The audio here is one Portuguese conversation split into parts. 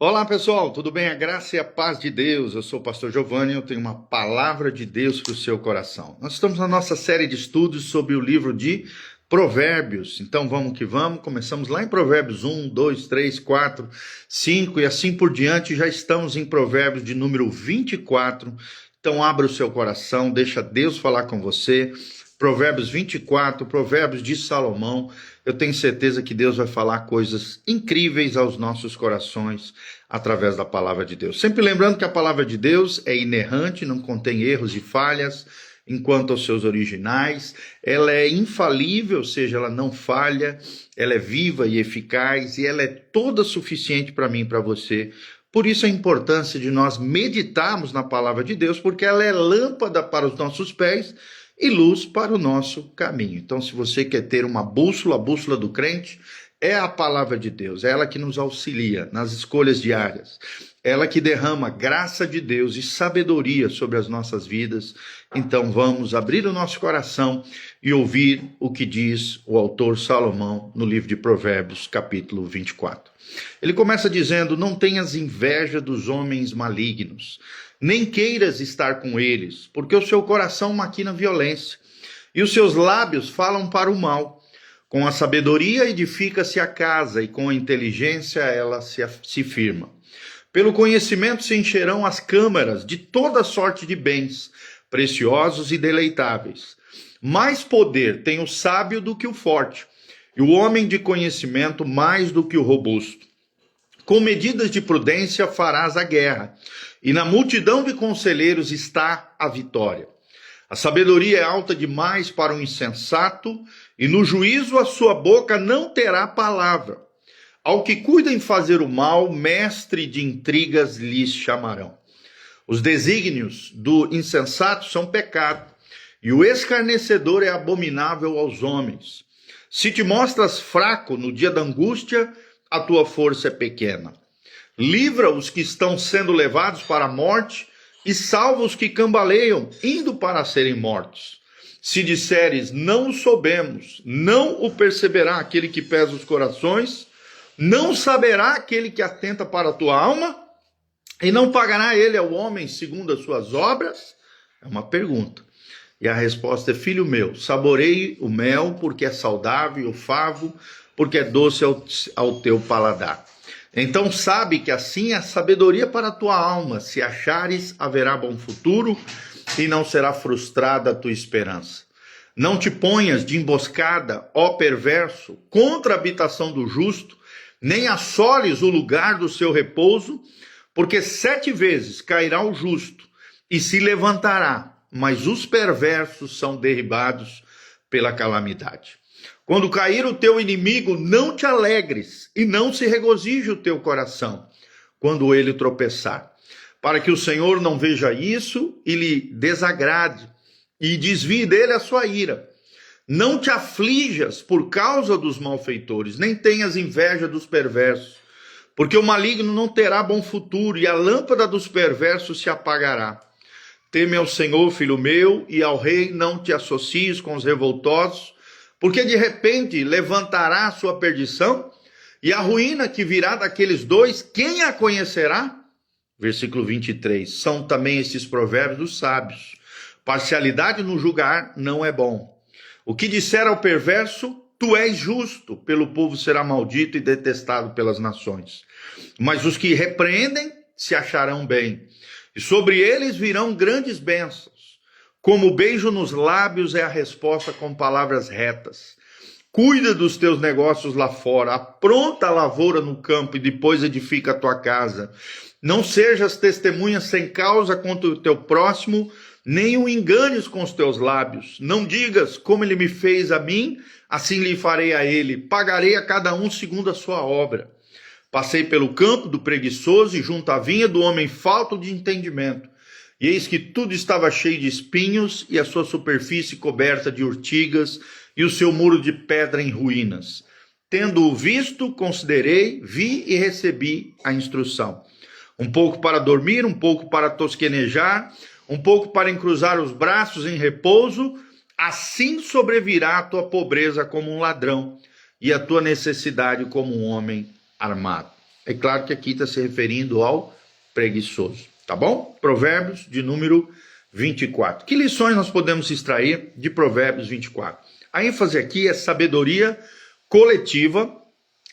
Olá pessoal, tudo bem? A graça e a paz de Deus. Eu sou o pastor Giovanni e eu tenho uma palavra de Deus para o seu coração. Nós estamos na nossa série de estudos sobre o livro de Provérbios. Então vamos que vamos, começamos lá em Provérbios 1, 2, 3, 4, 5 e assim por diante. Já estamos em Provérbios de número 24. Então abra o seu coração, deixa Deus falar com você. Provérbios 24, Provérbios de Salomão. Eu tenho certeza que Deus vai falar coisas incríveis aos nossos corações através da palavra de Deus. Sempre lembrando que a palavra de Deus é inerrante, não contém erros e falhas, enquanto aos seus originais. Ela é infalível, ou seja, ela não falha, ela é viva e eficaz e ela é toda suficiente para mim e para você. Por isso a importância de nós meditarmos na palavra de Deus, porque ela é lâmpada para os nossos pés e luz para o nosso caminho. Então, se você quer ter uma bússola, a bússola do crente é a palavra de Deus, é ela que nos auxilia nas escolhas diárias, ela que derrama graça de Deus e sabedoria sobre as nossas vidas. Então, vamos abrir o nosso coração e ouvir o que diz o autor Salomão no livro de Provérbios, capítulo 24. Ele começa dizendo: não tenhas inveja dos homens malignos, nem queiras estar com eles, porque o seu coração maquina violência, e os seus lábios falam para o mal. Com a sabedoria edifica-se a casa, e com a inteligência ela se firma. Pelo conhecimento se encherão as câmaras de toda sorte de bens, preciosos e deleitáveis. Mais poder tem o sábio do que o forte, e o homem de conhecimento mais do que o robusto. Com medidas de prudência farás a guerra, e na multidão de conselheiros está a vitória. A sabedoria é alta demais para o insensato, e no juízo a sua boca não terá palavra. Ao que cuida em fazer o mal, mestre de intrigas lhes chamarão. Os desígnios do insensato são pecado, e o escarnecedor é abominável aos homens. Se te mostras fraco no dia da angústia, a tua força é pequena. Livra os que estão sendo levados para a morte e salva os que cambaleiam, indo para serem mortos. Se disseres, não o soubemos, não o perceberá aquele que pesa os corações, não saberá aquele que atenta para a tua alma, e não pagará ele ao homem segundo as suas obras? É uma pergunta. E a resposta é: filho meu, saboreie o mel, porque é saudável, e o favo, porque é doce ao teu paladar. Então sabe que assim é a sabedoria para a tua alma. Se achares, haverá bom futuro, e não será frustrada a tua esperança. Não te ponhas de emboscada, ó perverso, contra a habitação do justo, nem assoles o lugar do seu repouso, porque 7 vezes cairá o justo e se levantará, mas os perversos são derribados pela calamidade. Quando cair o teu inimigo, não te alegres e não se regozije o teu coração quando ele tropeçar, para que o Senhor não veja isso e lhe desagrade e desvie dele a sua ira. Não te aflijas por causa dos malfeitores, nem tenhas inveja dos perversos, porque o maligno não terá bom futuro e a lâmpada dos perversos se apagará. Teme ao Senhor, filho meu, e ao rei não te associes com os revoltosos, porque de repente levantará a sua perdição, e a ruína que virá daqueles dois, quem a conhecerá? Versículo 23, são também esses provérbios dos sábios. Parcialidade no julgar não é bom. O que disser ao perverso, tu és justo, pelo povo será maldito e detestado pelas nações. Mas os que repreendem se acharão bem, e sobre eles virão grandes bênçãos. Como o beijo nos lábios é a resposta com palavras retas. Cuida dos teus negócios lá fora, apronta a lavoura no campo e depois edifica a tua casa. Não sejas testemunha sem causa contra o teu próximo, nem o enganes com os teus lábios. Não digas, como ele me fez a mim, assim lhe farei a ele. Pagarei a cada um segundo a sua obra. Passei pelo campo do preguiçoso e junto à vinha do homem falto de entendimento. E eis que tudo estava cheio de espinhos, e a sua superfície coberta de urtigas, e o seu muro de pedra em ruínas. Tendo-o visto, considerei, vi e recebi a instrução. Um pouco para dormir, um pouco para tosquenejar, um pouco para encruzar os braços em repouso, assim sobrevirá a tua pobreza como um ladrão, e a tua necessidade como um homem armado. É claro que aqui está se referindo ao preguiçoso, tá bom? Provérbios de número 24. Que lições nós podemos extrair de Provérbios 24? A ênfase aqui é sabedoria coletiva,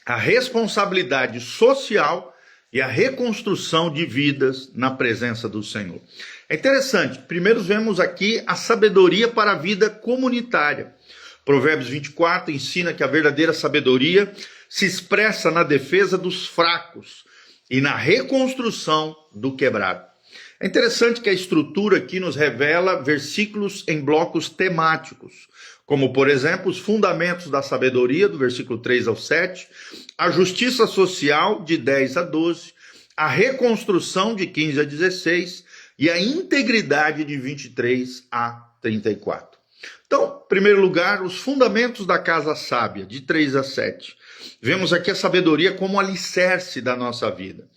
a responsabilidade social e a reconstrução de vidas na presença do Senhor. É interessante, primeiro vemos aqui a sabedoria para a vida comunitária. Provérbios 24 ensina que a verdadeira sabedoria se expressa na defesa dos fracos e na reconstrução do quebrado. É interessante que a estrutura aqui nos revela versículos em blocos temáticos, como, por exemplo, os fundamentos da sabedoria, do versículo 3 ao 7, a justiça social, de 10 a 12, a reconstrução, de 15 a 16, e a integridade, de 23 a 34. Então, em primeiro lugar, os fundamentos da casa sábia, de 3 a 7. Vemos aqui a sabedoria como alicerce da nossa vida.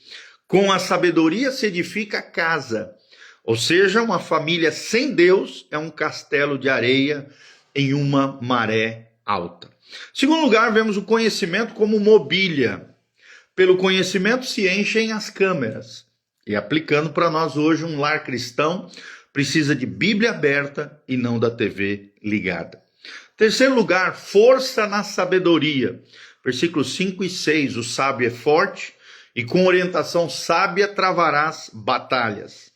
Com a sabedoria se edifica a casa, ou seja, uma família sem Deus é um castelo de areia em uma maré alta. Em segundo lugar, vemos o conhecimento como mobília. Pelo conhecimento se enchem as câmeras. E aplicando para nós hoje, um lar cristão precisa de Bíblia aberta e não da TV ligada. Terceiro lugar, força na sabedoria. Versículos 5 e 6, o sábio é forte e com orientação sábia travarás batalhas.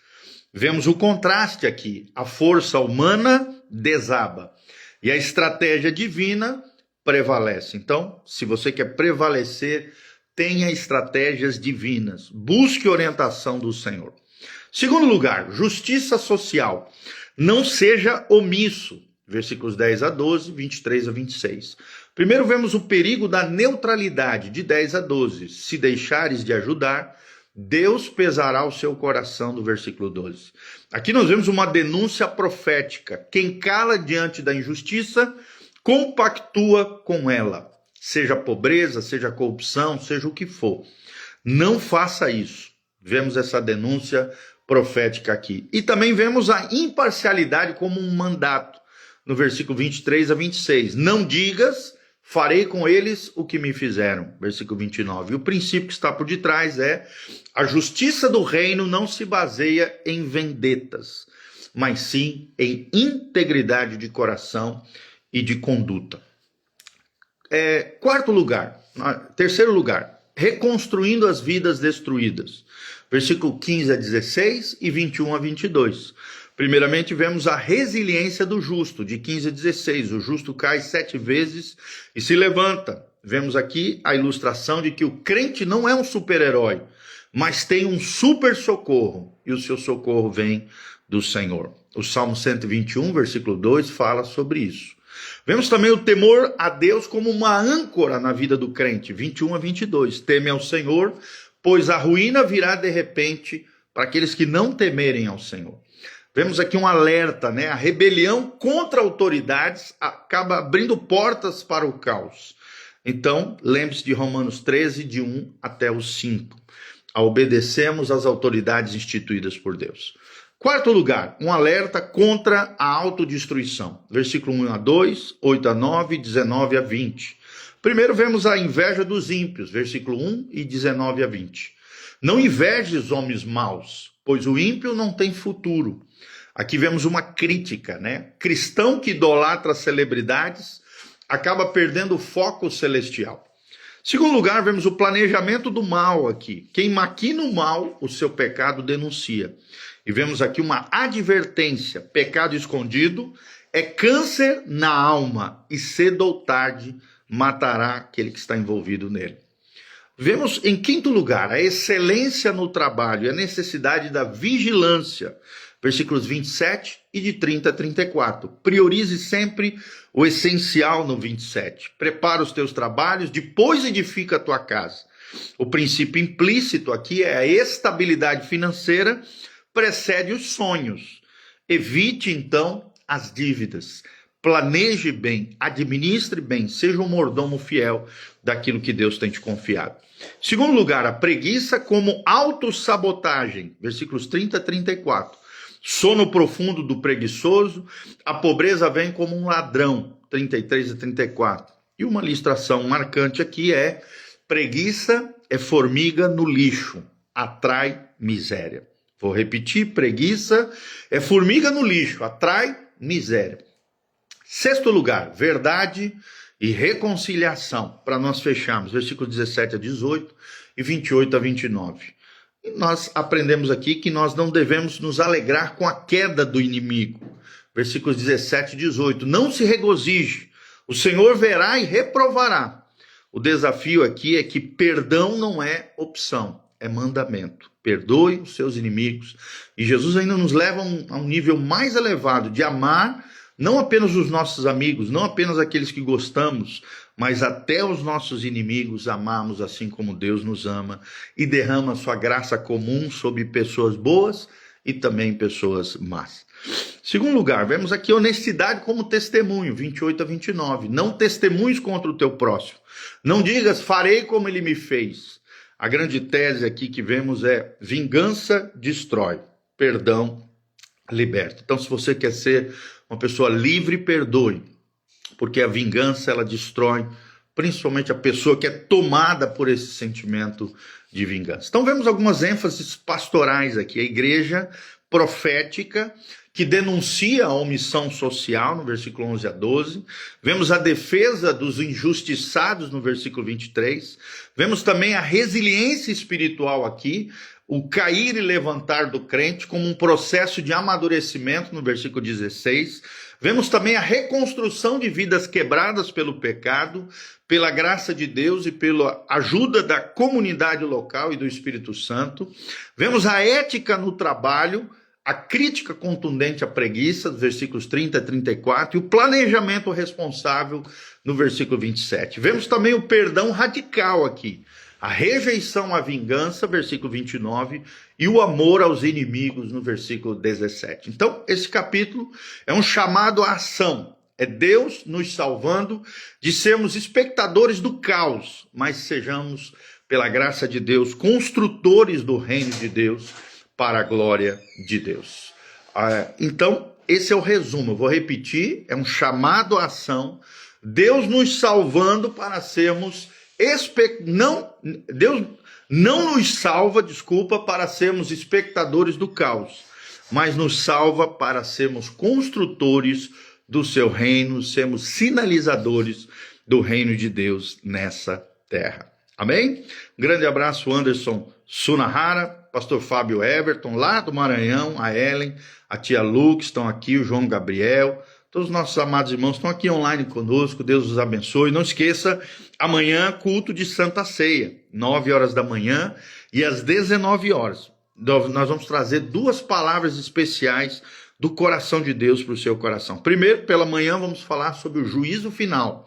Vemos o contraste aqui, a força humana desaba e a estratégia divina prevalece. Então, se você quer prevalecer, tenha estratégias divinas, busque orientação do Senhor. Segundo lugar, justiça social. Não seja omisso. Versículos 10 a 12, 23 a 26. Primeiro vemos o perigo da neutralidade, de 10 a 12. Se deixares de ajudar, Deus pesará o seu coração, do versículo 12. Aqui nós vemos uma denúncia profética. Quem cala diante da injustiça, compactua com ela. Seja pobreza, seja corrupção, seja o que for. Não faça isso. Vemos essa denúncia profética aqui. E também vemos a imparcialidade como um mandato, no versículo 23 a 26. Não digas, farei com eles o que me fizeram. Versículo 29. E o princípio que está por detrás é: a justiça do reino não se baseia em vendetas, mas sim em integridade de coração e de conduta. Terceiro lugar, reconstruindo as vidas destruídas. Versículo 15 a 16 e 21 a 22. Primeiramente, vemos a resiliência do justo, de 15 a 16. O justo cai 7 vezes e se levanta. Vemos aqui a ilustração de que o crente não é um super-herói, mas tem um super socorro, e o seu socorro vem do Senhor. O Salmo 121, versículo 2, fala sobre isso. Vemos também o temor a Deus como uma âncora na vida do crente, 21 a 22. Teme ao Senhor, pois a ruína virá de repente para aqueles que não temerem ao Senhor. Vemos aqui um alerta, né? A rebelião contra autoridades acaba abrindo portas para o caos. Então, lembre-se de Romanos 13, de 1 até o 5. A obedecemos às autoridades instituídas por Deus. Quarto lugar, um alerta contra a autodestruição. Versículo 1 a 2, 8 a 9, 19 a 20. Primeiro vemos a inveja dos ímpios, versículo 1 e 19 a 20. Não invejes homens maus, pois o ímpio não tem futuro. Aqui vemos uma crítica, né? Cristão que idolatra celebridades acaba perdendo o foco celestial. Segundo lugar, vemos o planejamento do mal aqui. Quem maquina o mal, o seu pecado denuncia. E vemos aqui uma advertência: pecado escondido é câncer na alma e cedo ou tarde matará aquele que está envolvido nele. Vemos, em quinto lugar, a excelência no trabalho e a necessidade da vigilância. Versículos 27 e de 30 a 34. Priorize sempre o essencial no 27. Prepara os teus trabalhos, depois edifica a tua casa. O princípio implícito aqui é a estabilidade financeira precede os sonhos. Evite, então, as dívidas. Planeje bem, administre bem, seja um mordomo fiel daquilo que Deus tem te confiado. Segundo lugar, a preguiça como autossabotagem. Versículos 30 a 34. Sono profundo do preguiçoso, a pobreza vem como um ladrão, 33 a 34. E uma ilustração marcante aqui é: preguiça é formiga no lixo, atrai miséria. Vou repetir, preguiça é formiga no lixo, atrai miséria. Sexto lugar, verdade e reconciliação, para nós fecharmos, versículos 17 a 18 e 28 a 29. E nós aprendemos aqui que nós não devemos nos alegrar com a queda do inimigo. Versículos 17 e 18. Não se regozije, o Senhor verá e reprovará. O desafio aqui é que perdão não é opção, é mandamento. Perdoe os seus inimigos. E Jesus ainda nos leva a um nível mais elevado de amar não apenas os nossos amigos, não apenas aqueles que gostamos, mas até os nossos inimigos amarmos assim como Deus nos ama e derrama sua graça comum sobre pessoas boas e também pessoas más. Segundo lugar, vemos aqui honestidade como testemunho, 28 a 29. Não testemunhes contra o teu próximo. Não digas, farei como ele me fez. A grande tese aqui que vemos é vingança destrói, perdão liberta. Então, se você quer ser uma pessoa livre, perdoe, porque a vingança ela destrói, principalmente a pessoa que é tomada por esse sentimento de vingança. Então, vemos algumas ênfases pastorais aqui. A igreja profética que denuncia a omissão social, no versículo 11 a 12. Vemos a defesa dos injustiçados, no versículo 23. Vemos também a resiliência espiritual aqui, o cair e levantar do crente como um processo de amadurecimento, no versículo 16. Vemos também a reconstrução de vidas quebradas pelo pecado, pela graça de Deus e pela ajuda da comunidade local e do Espírito Santo. Vemos a ética no trabalho, a crítica contundente à preguiça, dos versículos 30 a 34, e o planejamento responsável, no versículo 27. Vemos também o perdão radical aqui, a rejeição à vingança, versículo 29, e o amor aos inimigos, no versículo 17. Então, esse capítulo é um chamado à ação. É Deus nos salvando de sermos espectadores do caos, mas sejamos, pela graça de Deus, construtores do reino de Deus, para a glória de Deus. Então, esse é o resumo. Eu vou repetir, é um chamado à ação. Deus nos salvando para sermos... Deus não nos salva, para sermos espectadores do caos, mas nos salva para sermos construtores do seu reino, sermos sinalizadores do reino de Deus nessa terra. Amém? Grande abraço, Anderson Sunahara, pastor Fábio Everton, lá do Maranhão, a Ellen, a tia Lu, que estão aqui, o João Gabriel, todos os nossos amados irmãos estão aqui online conosco, Deus os abençoe. Não esqueça, amanhã, culto de Santa Ceia, 9 horas da manhã e às 19 horas. Nós vamos trazer duas palavras especiais do coração de Deus para o seu coração. Primeiro, pela manhã, vamos falar sobre o juízo final,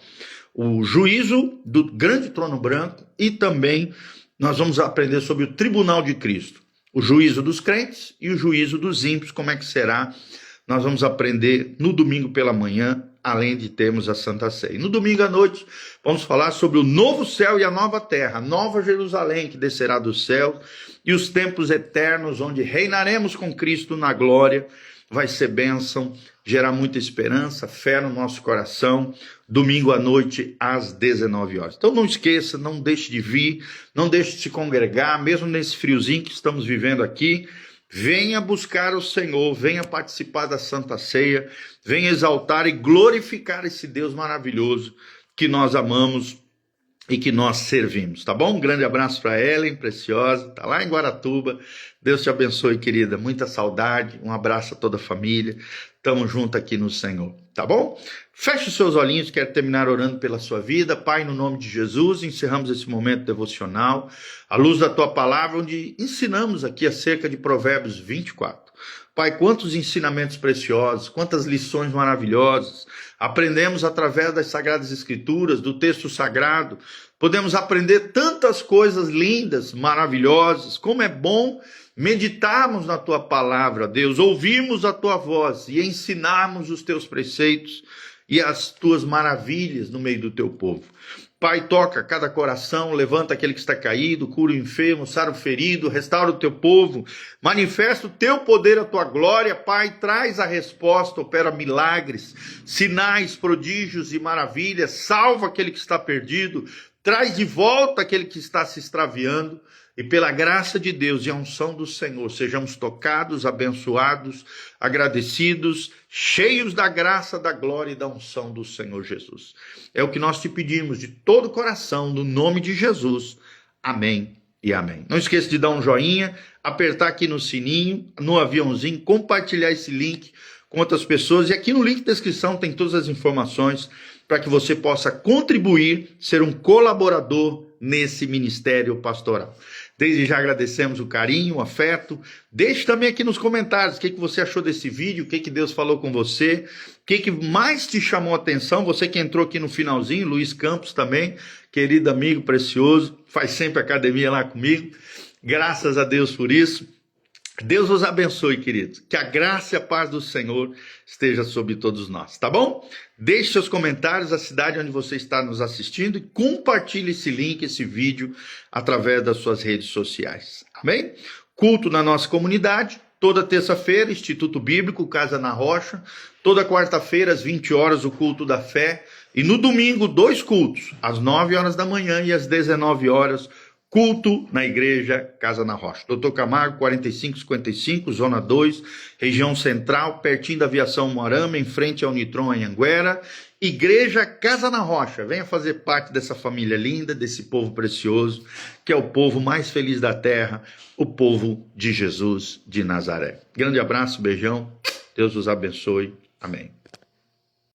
o juízo do grande trono branco, e também nós vamos aprender sobre o tribunal de Cristo, o juízo dos crentes e o juízo dos ímpios, como é que será. Nós vamos aprender no domingo pela manhã, além de termos a Santa Ceia. No domingo à noite, vamos falar sobre o novo céu e a nova terra, a nova Jerusalém que descerá do céu, e os tempos eternos onde reinaremos com Cristo na glória. Vai ser bênção, gerar muita esperança, fé no nosso coração, domingo à noite às 19 horas. Então não esqueça, não deixe de vir, não deixe de se congregar, mesmo nesse friozinho que estamos vivendo aqui. Venha buscar o Senhor, venha participar da Santa Ceia, venha exaltar e glorificar esse Deus maravilhoso que nós amamos e que nós servimos, tá bom? Um grande abraço para Ellen, preciosa, tá lá em Guaratuba. Deus te abençoe, querida, muita saudade, um abraço a toda a família, tamo junto aqui no Senhor, tá bom? Feche os seus olhinhos, quero terminar orando pela sua vida. Pai, no nome de Jesus, encerramos esse momento devocional, à luz da tua palavra, onde ensinamos aqui acerca de Provérbios 24. Pai, quantos ensinamentos preciosos, quantas lições maravilhosas aprendemos através das Sagradas Escrituras, do texto sagrado. Podemos aprender tantas coisas lindas, maravilhosas. Como é bom meditarmos na tua palavra, Deus, ouvirmos a tua voz e ensinarmos os teus preceitos e as tuas maravilhas no meio do teu povo. Pai, toca cada coração, levanta aquele que está caído, cura o enfermo, sara o ferido, restaura o teu povo, manifesta o teu poder, a tua glória. Pai, traz a resposta, opera milagres, sinais, prodígios e maravilhas, salva aquele que está perdido, traz de volta aquele que está se extraviando, e pela graça de Deus e a unção do Senhor, sejamos tocados, abençoados, agradecidos, cheios da graça, da glória e da unção do Senhor Jesus. É o que nós te pedimos de todo o coração, no nome de Jesus. Amém e amém. Não esqueça de dar um joinha, apertar aqui no sininho, no aviãozinho, compartilhar esse link com outras pessoas. E aqui no link da descrição tem todas as informações para que você possa contribuir, ser um colaborador nesse ministério pastoral. Desde já agradecemos o carinho, o afeto. Deixe também aqui nos comentários o que você achou desse vídeo, o que Deus falou com você, o que mais te chamou a atenção. Você que entrou aqui no finalzinho, Luiz Campos também, querido amigo precioso, faz sempre academia lá comigo. Graças a Deus por isso. Deus os abençoe, queridos. Que a graça e a paz do Senhor esteja sobre todos nós, tá bom? Deixe seus comentários, a cidade onde você está nos assistindo e compartilhe esse link, esse vídeo, através das suas redes sociais, amém? Culto na nossa comunidade, toda terça-feira, Instituto Bíblico, Casa na Rocha. Toda quarta-feira, às 20 horas, o culto da fé. E no domingo, 2 cultos, às 9 horas da manhã e às 19 horas, culto na igreja Casa na Rocha. Doutor Camargo, 4555, Zona 2, região central, pertinho da Aviação Moarama, em frente ao Nitron Anhanguera. Igreja Casa na Rocha. Venha fazer parte dessa família linda, desse povo precioso, que é o povo mais feliz da terra, o povo de Jesus de Nazaré. Grande abraço, beijão. Deus os abençoe. Amém.